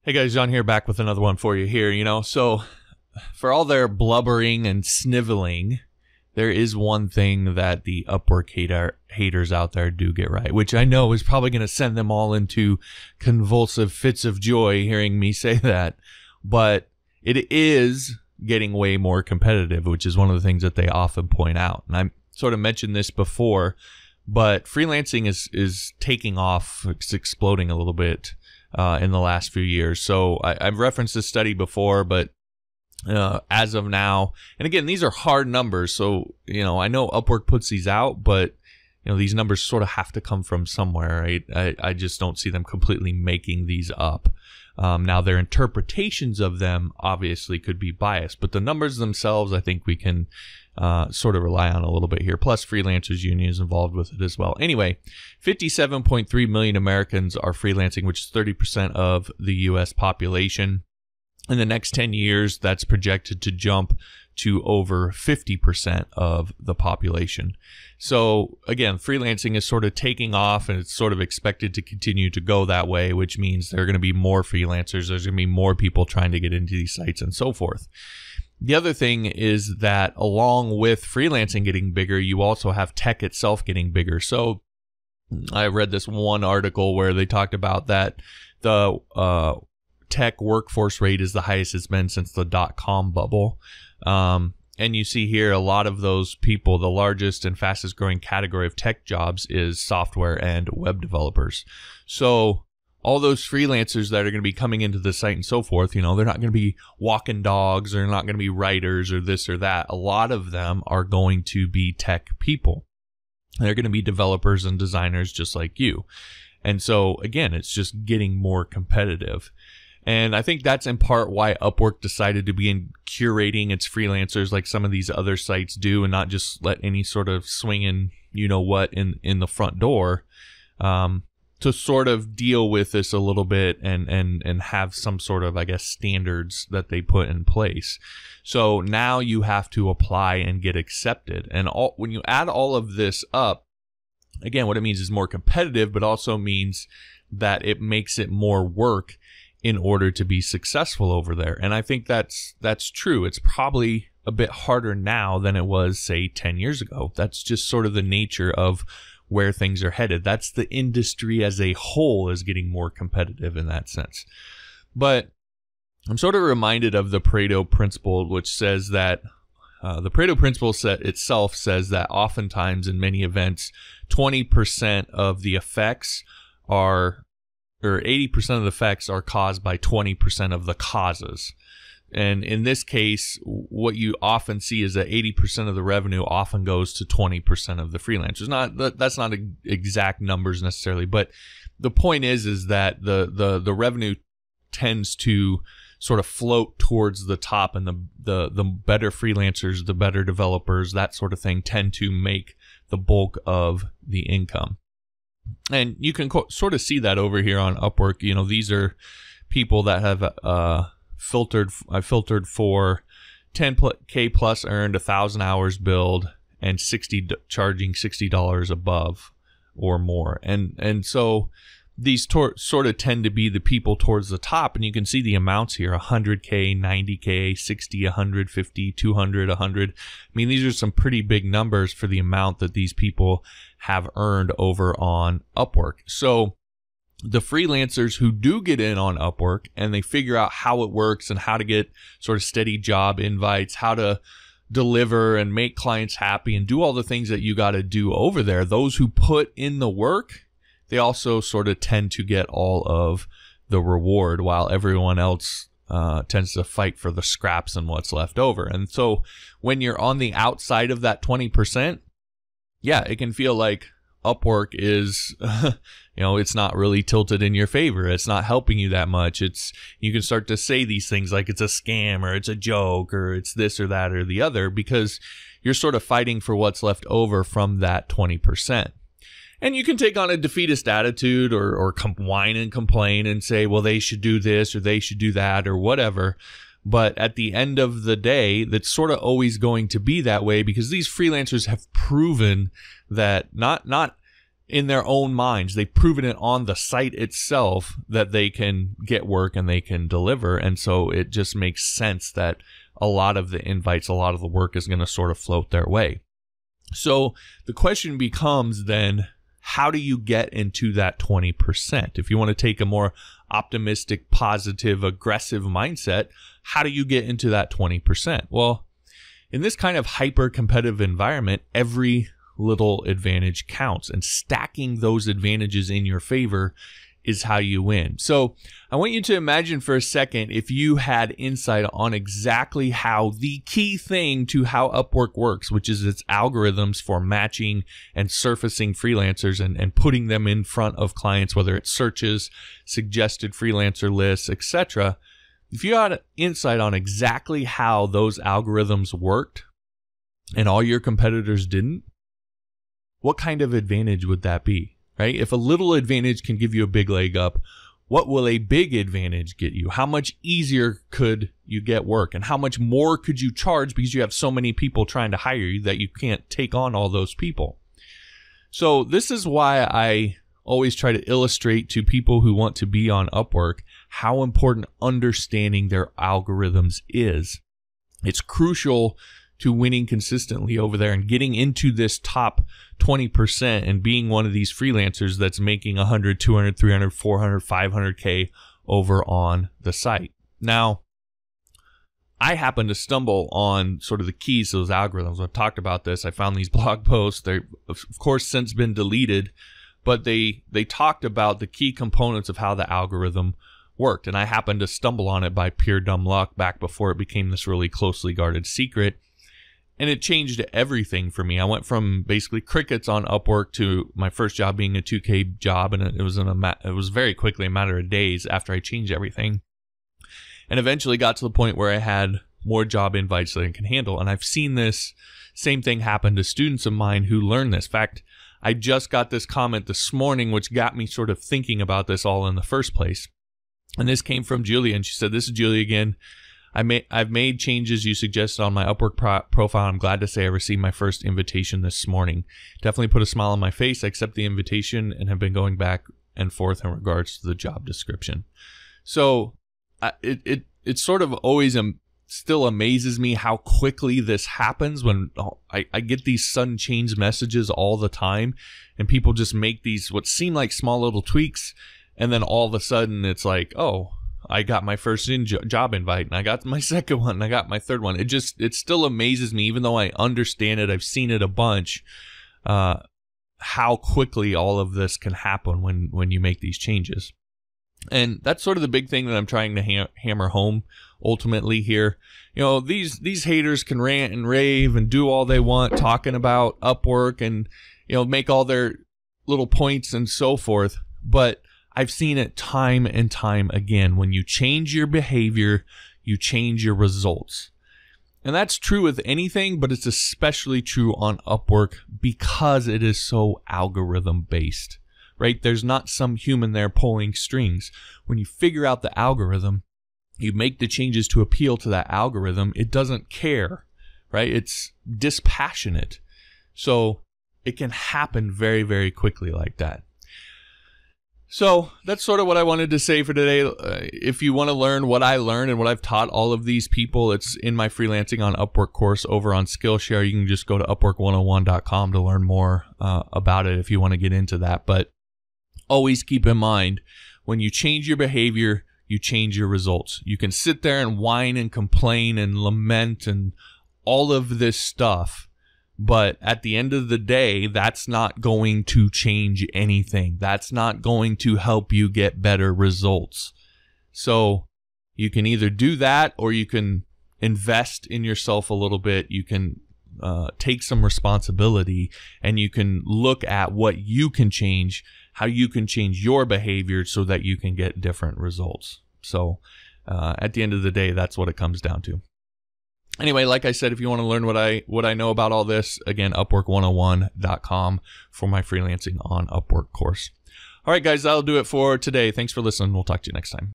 Hey guys, John here, back with another one for you here. So for all their blubbering and sniveling, there is one thing that the Upwork haters out there do get right, which I know is probably going to send them all into convulsive fits of joy hearing me say that. But it is getting way more competitive, which is one of the things that they often point out. And I sort of mentioned this before, but freelancing is taking off. It's exploding a little bit in the last few years. So I've referenced this study before, but as of now, and again, these are hard numbers. So, I know Upwork puts these out, but these numbers sort of have to come from somewhere. Right? I just don't see them completely making these up. Now, their interpretations of them obviously could be biased, but the numbers themselves, I think we can sort of rely on a little bit here. Plus, Freelancers Union is involved with it as well. Anyway, 57.3 million Americans are freelancing, which is 30% of the U.S. population. In the next 10 years, that's projected to jump to over 50% of the population. So again, freelancing is sort of taking off, and it's sort of expected to continue to go that way, which means there are going to be more freelancers. There's going to be more people trying to get into these sites and so forth. The other thing is that along with freelancing getting bigger, you also have tech itself getting bigger. So I read this one article where they talked about that the tech workforce rate is the highest it's been since the dotcom bubble. And you see here a lot of those people, the largest and fastest growing category of tech jobs is software and web developers. So all those freelancers that are going to be coming into the site and so forth, they're not going to be walking dogs, they're not going to be writers or this or that. A lot of them are going to be tech people. They're going to be developers and designers just like you. And so again, it's just getting more competitive. And I think that's in part why Upwork decided to begin curating its freelancers like some of these other sites do, and not just let any sort of swinging, what in the front door, to sort of deal with this a little bit and have some sort of, I guess, standards that they put in place. So now you have to apply and get accepted. And when you add all of this up, again, what it means is more competitive, but also means that it makes it more work in order to be successful over there. And I think that's true. It's probably a bit harder now than it was, say, 10 years ago. That's just sort of the nature of where things are headed. That's the industry as a whole is getting more competitive in that sense. But I'm sort of reminded of the Pareto principle, which says that the Pareto principle itself says that oftentimes in many events, 20% of the effects or 80% of the effects are caused by 20% of the causes. And in this case, what you often see is that 80% of the revenue often goes to 20% of the freelancers. That's not exact numbers necessarily, but the point is that the revenue tends to sort of float towards the top, and the better freelancers, the better developers, that sort of thing, tend to make the bulk of the income. And you can sort of see that over here on Upwork. These are people that have I filtered for 10K plus earned, 1,000 hours billed, and charging $60 above or more. And so these sort of tend to be the people towards the top, and you can see the amounts here: 100K, 90K, 60, 150, 200, 100. I mean, these are some pretty big numbers for the amount that these people have earned over on Upwork. So the freelancers who do get in on Upwork and they figure out how it works and how to get sort of steady job invites, how to deliver and make clients happy and do all the things that you got to do over there, those who put in the work, they also sort of tend to get all of the reward, while everyone else tends to fight for the scraps and what's left over. And so when you're on the outside of that 20%, yeah, it can feel like Upwork is, it's not really tilted in your favor. It's not helping you that much. You can start to say these things like it's a scam or it's a joke or it's this or that or the other, because you're sort of fighting for what's left over from that 20%. And you can take on a defeatist attitude or whine and complain and say, well, they should do this or they should do that or whatever. But at the end of the day, that's sort of always going to be that way, because these freelancers have proven that not in their own minds. They've proven it on the site itself that they can get work and they can deliver. And so it just makes sense that a lot of the invites, a lot of the work is going to sort of float their way. So the question becomes then, how do you get into that 20%? If you want to take a more optimistic, positive, aggressive mindset, how do you get into that 20%? Well, in this kind of hyper-competitive environment, every little advantage counts, and stacking those advantages in your favor is how you win. So I want you to imagine for a second if you had insight on exactly how the key thing to how Upwork works, which is its algorithms for matching and surfacing freelancers and putting them in front of clients, whether it's searches, suggested freelancer lists, etc. If you had insight on exactly how those algorithms worked and all your competitors didn't, what kind of advantage would that be, right? If a little advantage can give you a big leg up, what will a big advantage get you? How much easier could you get work? And how much more could you charge because you have so many people trying to hire you that you can't take on all those people? So this is why I always try to illustrate to people who want to be on Upwork how important understanding their algorithms is. It's crucial to winning consistently over there and getting into this top 20% and being one of these freelancers that's making 100, 200, 300, 400, 500K over on the site. Now, I happened to stumble on sort of the keys to those algorithms. I've talked about this. I found these blog posts. They've, of course, since been deleted, but they talked about the key components of how the algorithm worked. And I happened to stumble on it by pure dumb luck back before it became this really closely guarded secret. And it changed everything for me. I went from basically crickets on Upwork to my first job being a 2K job, and it was very quickly a matter of days after I changed everything. And eventually got to the point where I had more job invites than I can handle. And I've seen this same thing happen to students of mine who learn this. In fact, I just got this comment this morning, which got me sort of thinking about this all in the first place. And this came from Julia, and she said, "This is Julia again. I've made changes you suggested on my Upwork profile. I'm glad to say I received my first invitation this morning. Definitely put a smile on my face. I accept the invitation and have been going back and forth in regards to the job description." So it sort of always still amazes me how quickly this happens when I get these sudden change messages all the time, and people just make these what seem like small little tweaks, and then all of a sudden it's like, oh, I got my first job invite, and I got my second one, and I got my third one. It still amazes me, even though I understand it, I've seen it a bunch, how quickly all of this can happen when you make these changes. And that's sort of the big thing that I'm trying to hammer home ultimately here. You know, these haters can rant and rave and do all they want talking about Upwork and, you know, make all their little points and so forth, but I've seen it time and time again. When you change your behavior, you change your results. And that's true with anything, but it's especially true on Upwork because it is so algorithm based, right? There's not some human there pulling strings. When you figure out the algorithm, you make the changes to appeal to that algorithm. It doesn't care, right? It's dispassionate. So it can happen very, very quickly like that. So that's sort of what I wanted to say for today. If you want to learn what I learned and what I've taught all of these people, it's in my Freelancing on Upwork course over on Skillshare. You can just go to upwork101.com to learn more about it if you want to get into that. But always keep in mind, when you change your behavior, you change your results. You can sit there and whine and complain and lament and all of this stuff, but at the end of the day, that's not going to change anything. That's not going to help you get better results. So you can either do that, or you can invest in yourself a little bit. You can take some responsibility, and you can look at what you can change, how you can change your behavior so that you can get different results. So at the end of the day, that's what it comes down to. Anyway, like I said, if you want to learn what I know about all this, again, upwork101.com for my Freelancing on Upwork course. All right, guys, that'll do it for today. Thanks for listening. We'll talk to you next time.